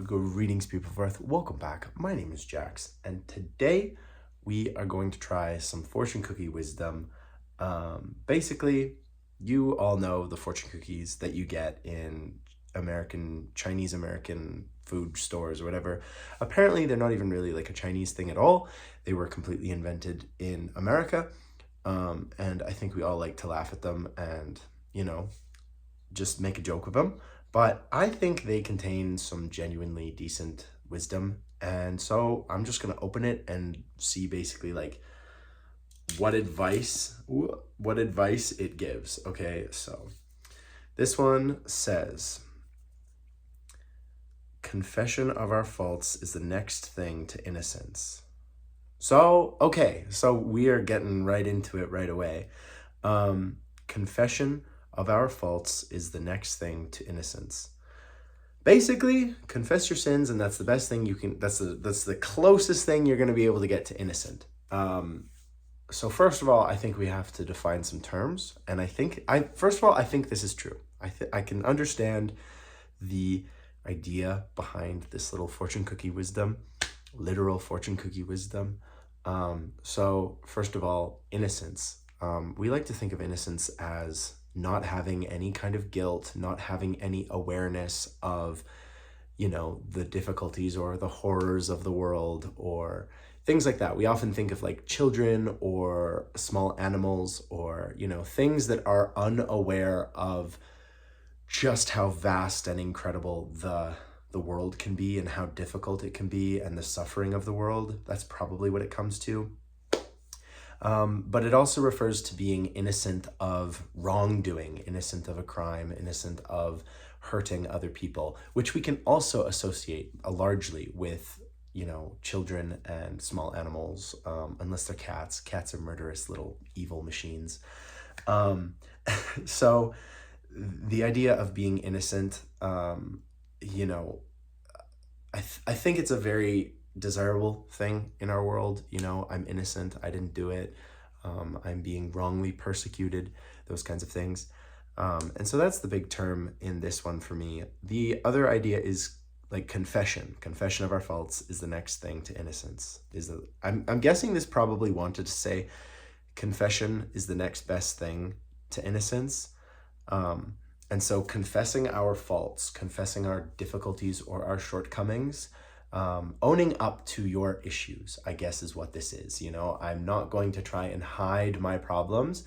Greetings, people of Earth. Welcome back. My name is Jax, and today we are going to try some fortune cookie wisdom. Basically, you all know the fortune cookies that you get in Chinese American food stores or whatever. Apparently, they're not even really like a Chinese thing at all. They were completely invented in America, and I think we all like to laugh at them and, just make a joke of them. But I think they contain some genuinely decent wisdom. And so I'm just going to open it and see basically like what advice it gives. Okay, so this one says, confession of our faults is the next thing to innocence. So, okay, so we are getting right into it right away. Confession of our faults is the next thing to innocence. Basically, confess your sins, and that's the best thing you can. That's the closest thing you're going to be able to get to innocent. So first of all, I think we have to define some terms, and I think I think this is true. I can understand the idea behind this little fortune cookie wisdom, literal fortune cookie wisdom. So first of all, innocence. We like to think of innocence as not having any kind of guilt, not having any awareness of, the difficulties or the horrors of the world or things like that. We often think of like children or small animals or, things that are unaware of just how vast and incredible the world can be and how difficult it can be and the suffering of the world. That's probably what it comes to. But it also refers to being innocent of wrongdoing, innocent of a crime, innocent of hurting other people, which we can also associate largely with, children and small animals, unless they're cats. Cats are murderous little evil machines. So the idea of being innocent, I think it's a very desirable thing in our world. I'm innocent, I didn't do it, I'm being wrongly persecuted, those kinds of things. And so that's the big term in this one for me. The other idea is like confession of our faults is the next thing to innocence. I'm guessing this probably wanted to say confession is the next best thing to innocence. And so confessing our faults, confessing our difficulties or our shortcomings, owning up to your issues, I guess is what this is. I'm not going to try and hide my problems.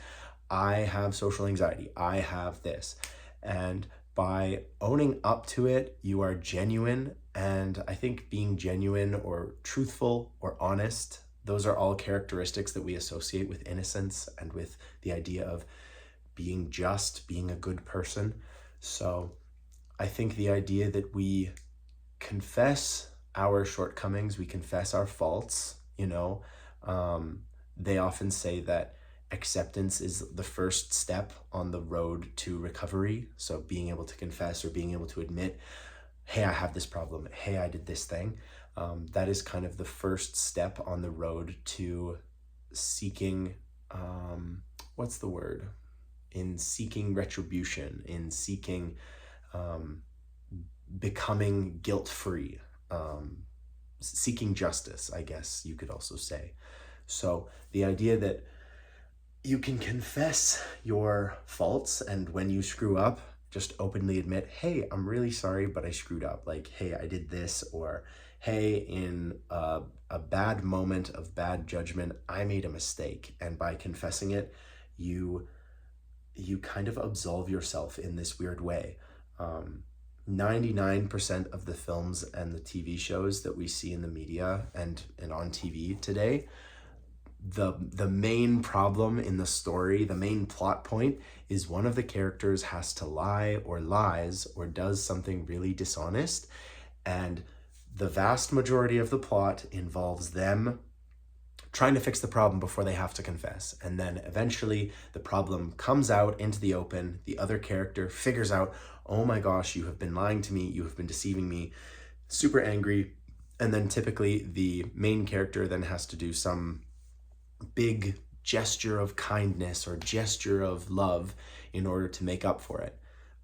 I have social anxiety. I have this. And by owning up to it, you are genuine. And I think being genuine or truthful or honest, those are all characteristics that we associate with innocence and with the idea of being just, being a good person. So I think the idea that we confess our shortcomings, we confess our faults, they often say that acceptance is the first step on the road to recovery. So being able to confess or being able to admit, hey, I have this problem. Hey, I did this thing. That is kind of the first step on the road to seeking, what's the word? In seeking retribution, in seeking becoming guilt-free, seeking justice, I guess you could also say. So the idea that you can confess your faults, and when you screw up, just openly admit, hey, I'm really sorry, but I screwed up. Like, hey, I did this, or hey, in a bad moment of bad judgment, I made a mistake. And by confessing it, you kind of absolve yourself in this weird way. 99% of the films and the TV shows that we see in the media and on TV today, the main problem in the story, the main plot point is one of the characters has to lie or lies or does something really dishonest. And the vast majority of the plot involves them trying to fix the problem before they have to confess. And then eventually the problem comes out into the open. The other character figures out, oh my gosh, you have been lying to me. You have been deceiving me. Super angry. And then typically the main character then has to do some big gesture of kindness or gesture of love in order to make up for it.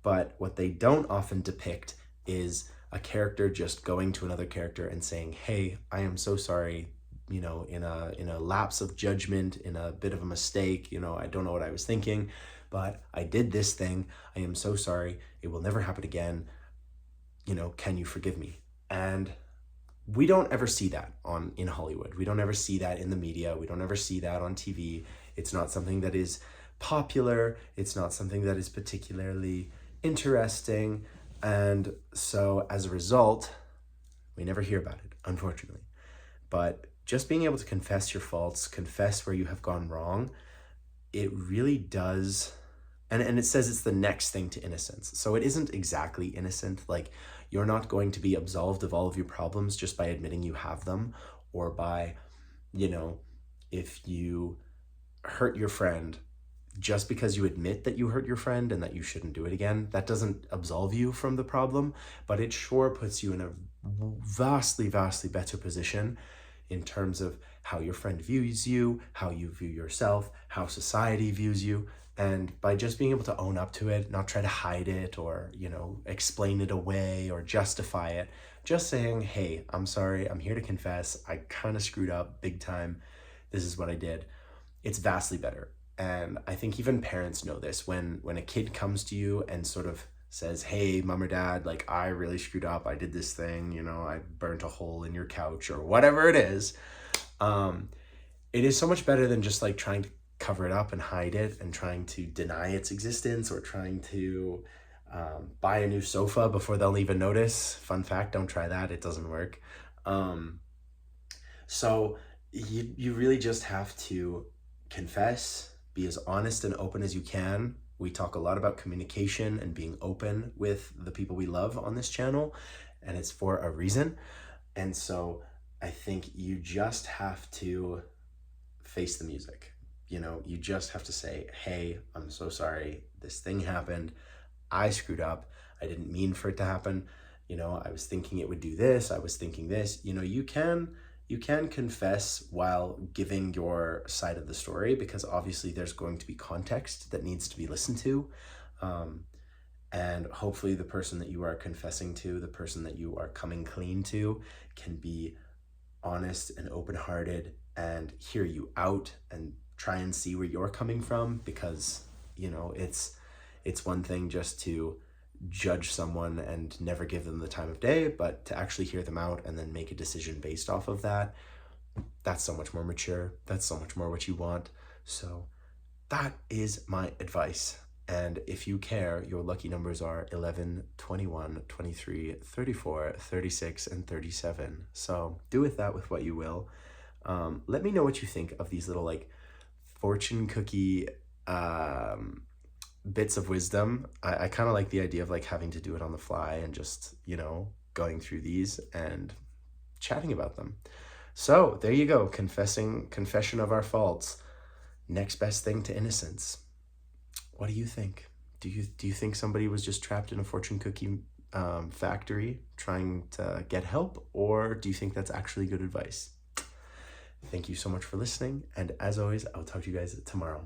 But what they don't often depict is a character just going to another character and saying, hey, I am so sorry, you know, in a lapse of judgment, in a bit of a mistake, you know, I don't know what I was thinking, but I did this thing. I am so sorry. It will never happen again. You know, can you forgive me? And we don't ever see that in Hollywood. We don't ever see that in the media. We don't ever see that on TV. It's not something that is popular. It's not something that is particularly interesting. And so as a result, we never hear about it, unfortunately. But just being able to confess your faults, confess where you have gone wrong, it really does. And it says it's the next thing to innocence. So it isn't exactly innocent. Like, you're not going to be absolved of all of your problems just by admitting you have them, or by, you know, if you hurt your friend, just because you admit that you hurt your friend and that you shouldn't do it again, that doesn't absolve you from the problem, but it sure puts you in a vastly, vastly better position in terms of how your friend views you, how you view yourself, how society views you. And by just being able to own up to it, not try to hide it or, you know, explain it away or justify it, just saying, hey, I'm sorry, I'm here to confess, I kind of screwed up big time, this is what I did, it's vastly better. And I think even parents know this. When a kid comes to you and sort of says, hey, mom or dad, like, I really screwed up, I did this thing, you know, I burnt a hole in your couch or whatever it is, it is so much better than just like trying to cover it up and hide it and trying to deny its existence, or trying to buy a new sofa before they'll even notice. Fun fact, don't try that, it doesn't work. So you really just have to confess, be as honest and open as you can. We talk a lot about communication and being open with the people we love on this channel, and it's for a reason. And so I think you just have to face the music. You know, you just have to say, hey, I'm so sorry, this thing happened, I screwed up, I didn't mean for it to happen, you know, I was thinking it would do this, I was thinking this. You know, you can confess while giving your side of the story, because obviously there's going to be context that needs to be listened to. And hopefully the person that you are confessing to, the person that you are coming clean to, can be honest and open-hearted and hear you out and try and see where you're coming from. Because, you know, it's one thing just to judge someone and never give them the time of day, but to actually hear them out and then make a decision based off of that, that's so much more mature. That's so much more what you want. So that is my advice. And if you care, your lucky numbers are 11, 21, 23, 34, 36, and 37. So do with that with what you will. Let me know what you think of these little like fortune cookie bits of wisdom. I kind of like the idea of like having to do it on the fly and just, you know, going through these and chatting about them. So there you go. Confession of our faults. Next best thing to innocence. What do you think? Do you think somebody was just trapped in a fortune cookie factory trying to get help, or do you think that's actually good advice? Thank you so much for listening, and as always, I'll talk to you guys tomorrow.